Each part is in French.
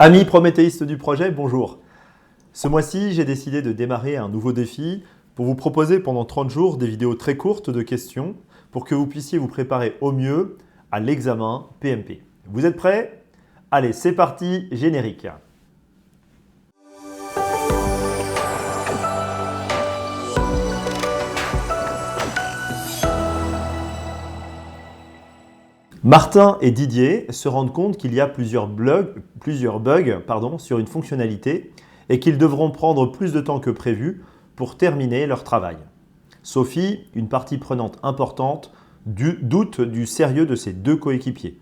Amis prométhéistes du projet, bonjour. Ce mois-ci, j'ai décidé de démarrer un nouveau défi pour vous proposer pendant 30 jours des vidéos très courtes de questions pour que vous puissiez vous préparer au mieux à l'examen PMP. Vous êtes prêts? Allez, c'est parti, générique. Martin et Didier se rendent compte qu'il y a plusieurs bugs sur une fonctionnalité et qu'ils devront prendre plus de temps que prévu pour terminer leur travail. Sophie, une partie prenante importante, doute du sérieux de ses deux coéquipiers.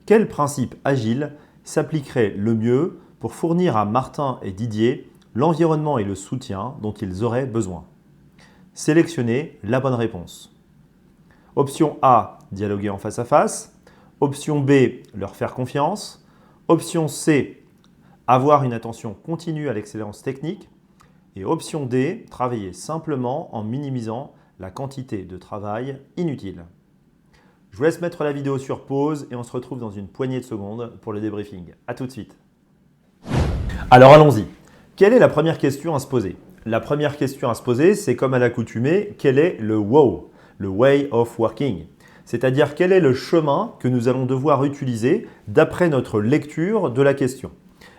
Quel principe agile s'appliquerait le mieux pour fournir à Martin et Didier l'environnement et le soutien dont ils auraient besoin? Sélectionnez la bonne réponse. Option A, dialoguer en face à face. Option B, leur faire confiance. Option C, avoir une attention continue à l'excellence technique. Et option D, travailler simplement en minimisant la quantité de travail inutile. Je vous laisse mettre la vidéo sur pause et on se retrouve dans une poignée de secondes pour le débriefing. A tout de suite. Alors allons-y. Quelle est la première question à se poser? La première question à se poser, c'est comme à l'accoutumée, quel est le WOW, le Way of Working? C'est-à-dire quel est le chemin que nous allons devoir utiliser d'après notre lecture de la question.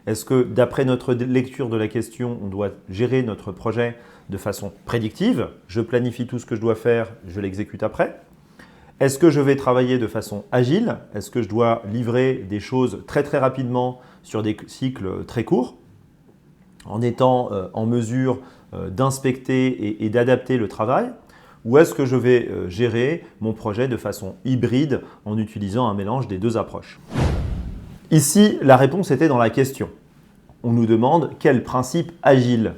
Est-ce que d'après notre lecture de la question, on doit gérer notre projet de façon prédictive? Je planifie tout ce que je dois faire, je l'exécute après. Est-ce que je vais travailler de façon agile? Est-ce que je dois livrer des choses très rapidement sur des cycles très courts en étant en mesure d'inspecter et d'adapter le travail? Ou est-ce que je vais gérer mon projet de façon hybride en utilisant un mélange des deux approches? Ici, la réponse était dans la question. On nous demande quel principe agile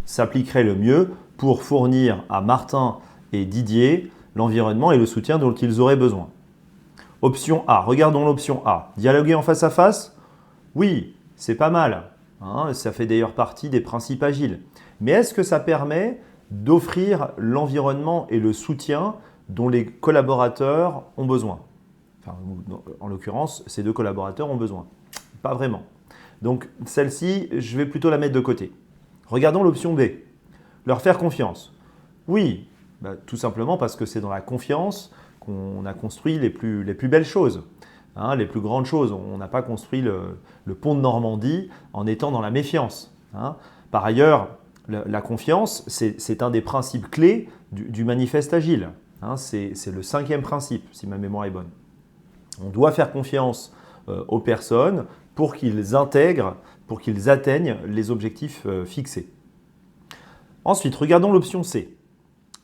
s'appliquerait le mieux pour fournir à Martin et Didier l'environnement et le soutien dont ils auraient besoin. Option A, regardons l'option A. Dialoguer en face à face? Oui, c'est pas mal. Ça fait d'ailleurs partie des principes agiles. Mais est-ce que ça permet d'offrir l'environnement et le soutien dont les collaborateurs ont besoin? Enfin, en l'occurrence, ces deux collaborateurs ont besoin. Pas vraiment. Donc celle-ci, je vais plutôt la mettre de côté. Regardons l'option B. Leur faire confiance. Oui, tout simplement parce que c'est dans la confiance qu'on a construit les plus belles choses, les plus grandes choses. On n'a pas construit le pont de Normandie en étant dans la méfiance. Par ailleurs, la confiance, c'est un des principes clés du manifeste agile. C'est le 5e principe, si ma mémoire est bonne. On doit faire confiance aux personnes pour qu'ils intègrent, pour qu'ils atteignent les objectifs fixés. Ensuite, regardons l'option C.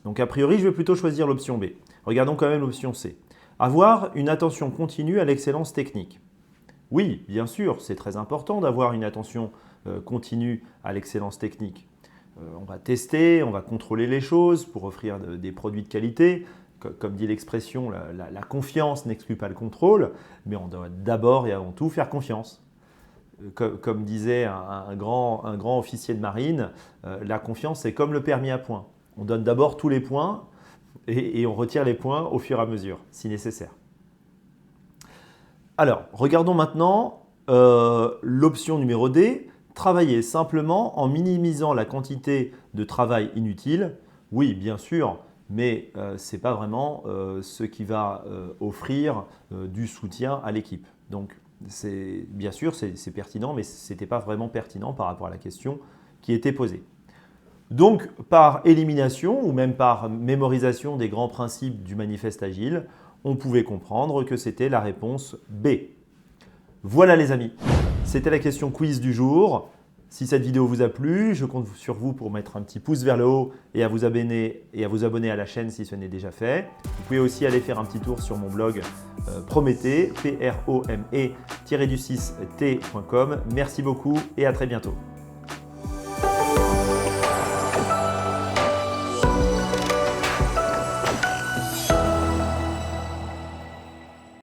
Donc a priori, je vais plutôt choisir l'option B. Regardons quand même l'option C. Avoir une attention continue à l'excellence technique. Oui, bien sûr, c'est très important d'avoir une attention continue à l'excellence technique. On va tester, on va contrôler les choses pour offrir des produits de qualité. Comme dit l'expression, la confiance n'exclut pas le contrôle, mais on doit d'abord et avant tout faire confiance. Comme disait un grand officier de marine, la confiance c'est comme le permis à points. On donne d'abord tous les points et on retire les points au fur et à mesure, si nécessaire. Alors, regardons maintenant l'option numéro D. Travailler simplement en minimisant la quantité de travail inutile. Oui, bien sûr, mais ce n'est pas vraiment ce qui va offrir du soutien à l'équipe. Donc, bien sûr, c'est pertinent, mais ce n'était pas vraiment pertinent par rapport à la question qui était posée. Donc, par élimination ou même par mémorisation des grands principes du manifeste agile, on pouvait comprendre que c'était la réponse B. Voilà les amis, c'était la question quiz du jour. Si cette vidéo vous a plu, je compte sur vous pour mettre un petit pouce vers le haut et à vous abonner à la chaîne si ce n'est déjà fait. Vous pouvez aussi aller faire un petit tour sur mon blog Prométhée, prome-t.com. Merci beaucoup et à très bientôt.